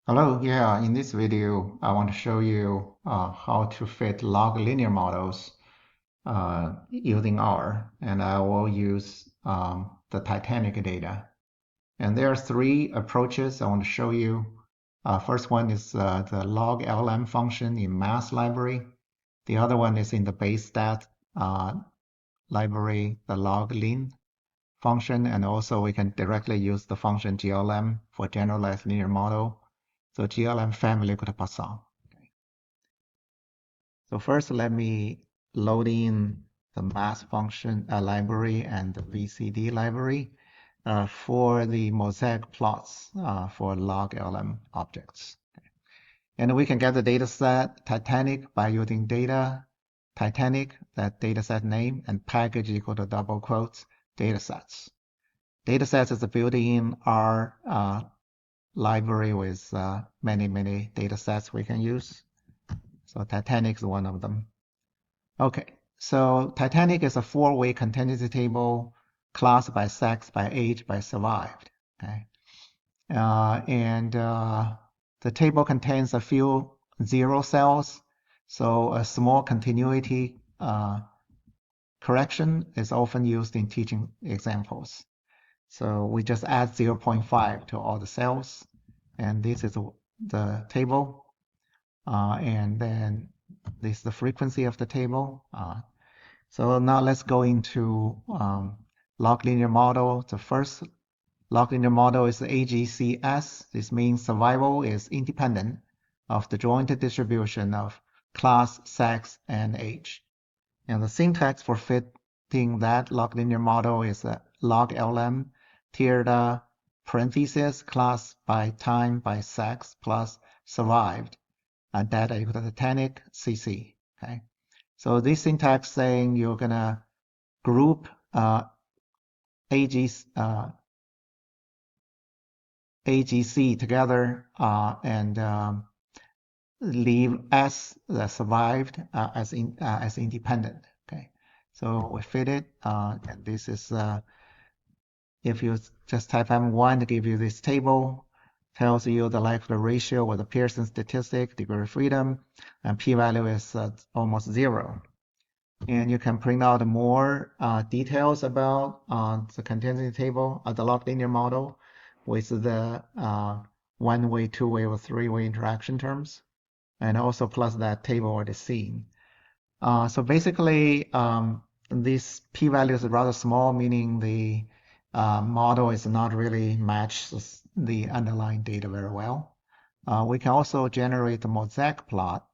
Hello, yeah, in this video, I want to show you how to fit log linear models using R, and I will use the Titanic data. And there are three approaches I want to show you. First one is the loglm function in math library. The other one is in the base stat library, the loglin function, and also we can directly use the function glm for generalized linear model. So glm family could poisson. So first, let me load in the math function library and the VCD library for the mosaic plots for loglm objects. And we can get the data set Titanic by using data Titanic, that dataset name, and package equal to double quotes datasets. Datasets is a built-in R library with many datasets we can use. So Titanic is one of them. Okay, so Titanic is a four-way contingency table, class by sex, by age, by survived. Okay, and the table contains a few zero cells, so a small continuity correction is often used in teaching examples. So we just add 0.5 to all the cells, and this is the table, and then this is the frequency of the table. So now let's go into log linear model. The first log linear model is the AGCS. This means survival is independent of the joint distribution of class, sex, and age. And the syntax for fitting that log linear model is a loglm tiered parentheses class by time by sex plus survived data equal to Titanic CC. Okay. So this syntax saying you're gonna group AGC together and leave S that survived as independent. Okay, so we fit it, and this is if you just type M1 to give you this table, tells you the likelihood ratio or the Pearson statistic, degree of freedom, and p-value is almost 0. And you can print out more details about the contingency table, the log linear model with the one-way, two-way, or three-way interaction terms, and also plus that table already seen. So basically, this p-value is rather small, meaning the model is not really matched the underlying data very well. We can also generate a mosaic plot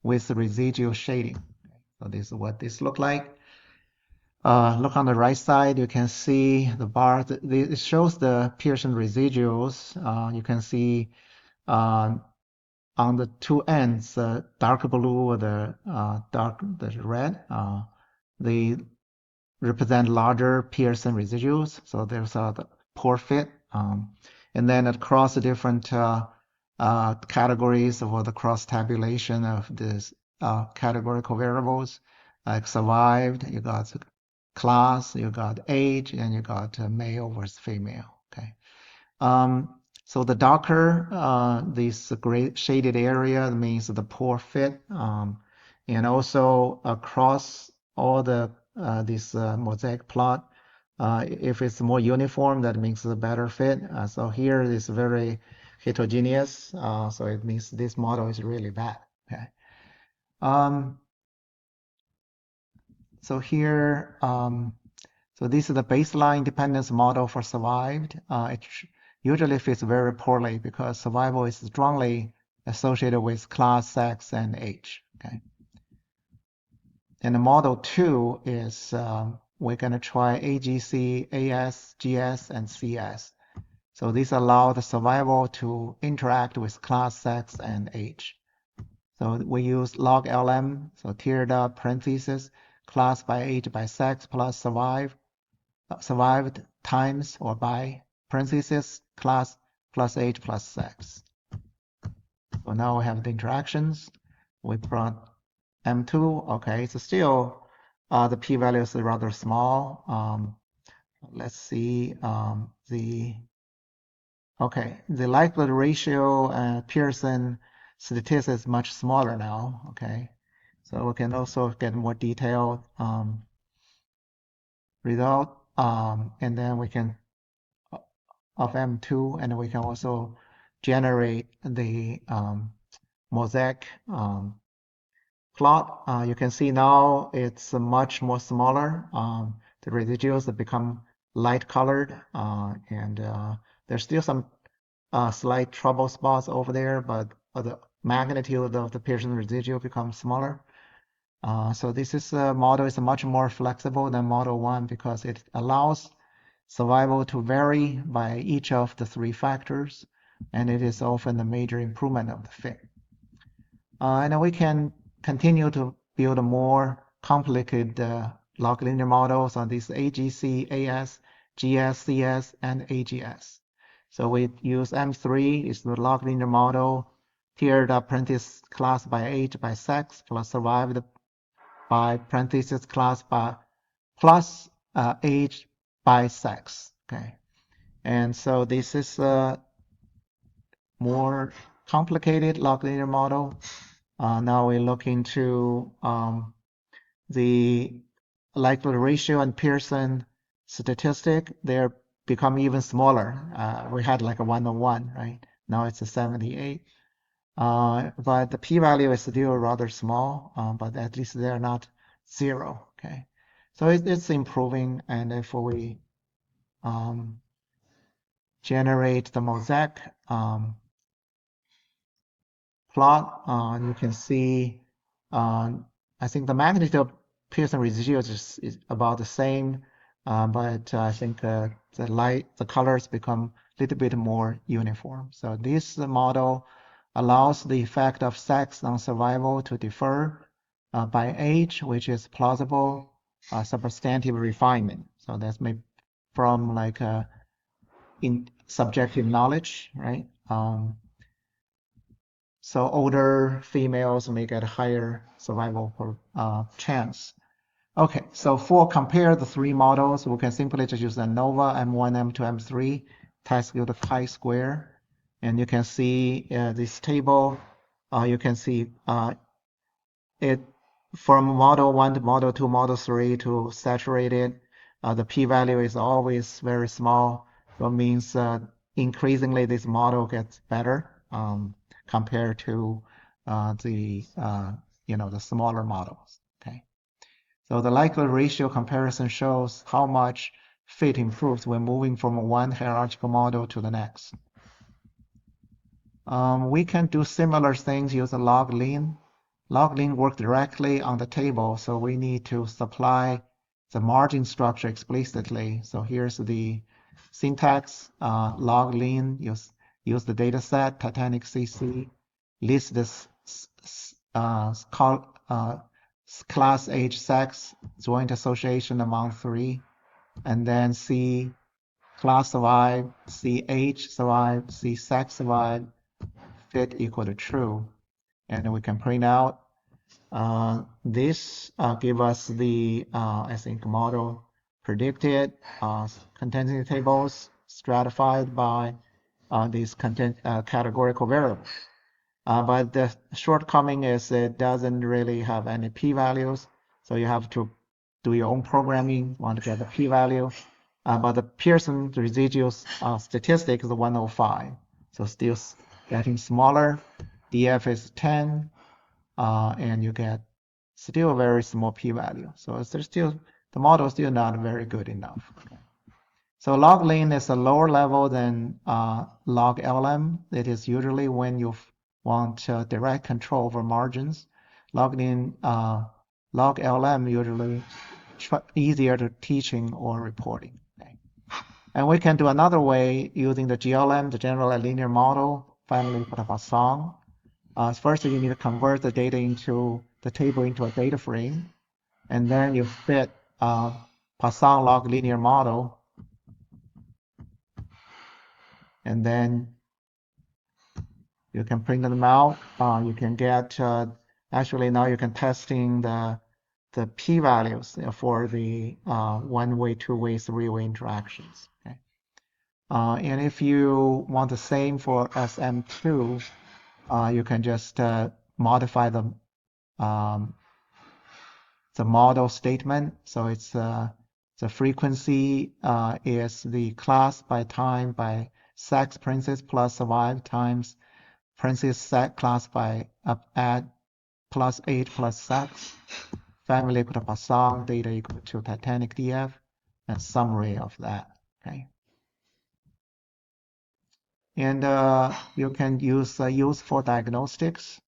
with residual shading. So this is what this looks like. Look on the right side, you can see the bar. It shows the Pearson residuals. You can see on the two ends, the dark blue or the red, they represent larger Pearson residuals. So there's the poor fit. And then across the different categories for the cross tabulation of this categorical variables, like survived, you got class, you got age, and you got male versus female. Okay. So the darker this gray shaded area means the poor fit, and also across all the this mosaic plot, if it's more uniform, that means the better fit. So here it is very heterogeneous, so it means this model is really bad. Okay. So here, so this is the baseline dependence model for survived. It usually fits very poorly because survival is strongly associated with class, sex, and age. Okay. And the model 2 is we're going to try AGC, AS, GS, and CS. So these allow the survival to interact with class, sex, and age. So we use loglm, so tiered up parentheses, class by age by sex plus survived times or by parentheses, class plus age plus sex. So now we have the interactions. We brought M2. Okay, so still the p-value is rather small. Let's see the Okay, the likelihood ratio Pearson statistic is much smaller now. Okay, so we can also get more detailed result, and then we can of M2, and we can also generate the mosaic plot. You can see now it's much more smaller. The residuals have become light colored, and there's still some slight trouble spots over there, but the magnitude of the Pearson residual becomes smaller. So this is a model is much more flexible than Model 1 because it allows survival to vary by each of the three factors, and it is often a major improvement of the fit. And we can continue to build more complicated loglinear models on these AGC, AS, GS, CS, and AGS. So we use M3 is the loglinear model, tiered up parenthesis class by age by sex, plus survived by parenthesis class by plus age by sex. Okay, and so this is a more complicated loglinear model. Now we look into the likelihood ratio and Pearson statistic. They're become even smaller. We had like a 101, right? Now it's a 78. But the p-value is still rather small, but at least they're not zero. Okay, so it's improving, and if we generate the mosaic plot, you can see I think the magnitude of Pearson residuals is about the same, but I think the colors become a little bit more uniform. So this model allows the effect of sex on survival to differ by age, which is plausible substantive refinement. So that's maybe from like in subjective knowledge, right? So older females may get higher survival chance. Okay, so for compare the three models, we can simply just use ANOVA, M1, M2, M3, test the chi-square. And you can see this table, you can see it from model 1 to model 2, model 3 to saturated. The p-value is always very small. That means increasingly this model gets better compared to the smaller models. Okay, so the likelihood ratio comparison shows how much fit improves when moving from one hierarchical model to the next. We can do similar things using loglin. Loglin works directly on the table, so we need to supply the margin structure explicitly. So here's the syntax. Loglin use the dataset Titanic CC, list this class age sex joint association among three, and then see class survive, see age survive, see sex survive, fit equal to true, and we can print out this give us the I think model predicted content tables stratified by these content categorical variables. But the shortcoming is it doesn't really have any p-values, so you have to do your own programming, want to get the p-value. But the Pearson residual statistic is 105, so still getting smaller. DF is 10, and you get still a very small p-value. So there's still the model is still not very good enough. Okay. So loglin is a lower level than loglm. It is usually when you want direct control over margins. Loglin, loglm usually easier to teaching or reporting. Okay. And we can do another way using the GLM, the generalized linear model, family for the poisson. First, you need to convert the data into the table into a data frame, and then you fit Poisson log linear model, and then you can print them out. You can get actually now you can testing the p-values for the one-way, two-way, three-way interactions. Okay. And if you want the same for SM2, you can just modify the model statement. So it's the frequency is the class by time by sex princess plus survive times princess sex class by add plus 8 plus sex family equal to poisson data equal to Titanic DF and summary of that. Okay. And you can use for diagnostics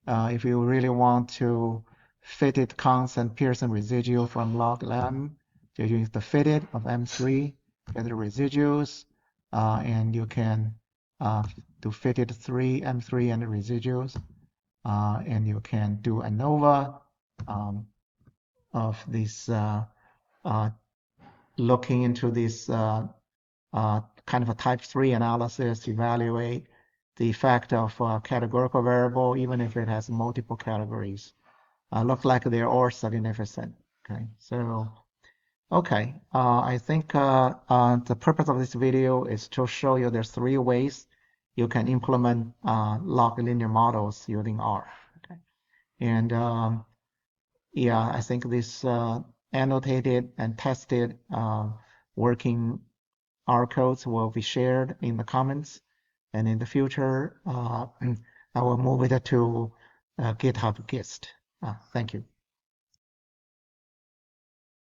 if you really want to fitted counts and Pearson residual from loglm. You use the fitted of M3, get the residuals, and you can do fitted 3 M3 and the residuals, and you can do ANOVA of this looking into this kind of a type 3 analysis, evaluate the effect of categorical variable, even if it has multiple categories. Look like they're all significant. Okay, so okay, I think the purpose of this video is to show you there's 3 ways you can implement log linear models using R. Okay, and yeah, I think this annotated and tested working R codes will be shared in the comments, and in the future, I will move it to GitHub Gist. Thank you.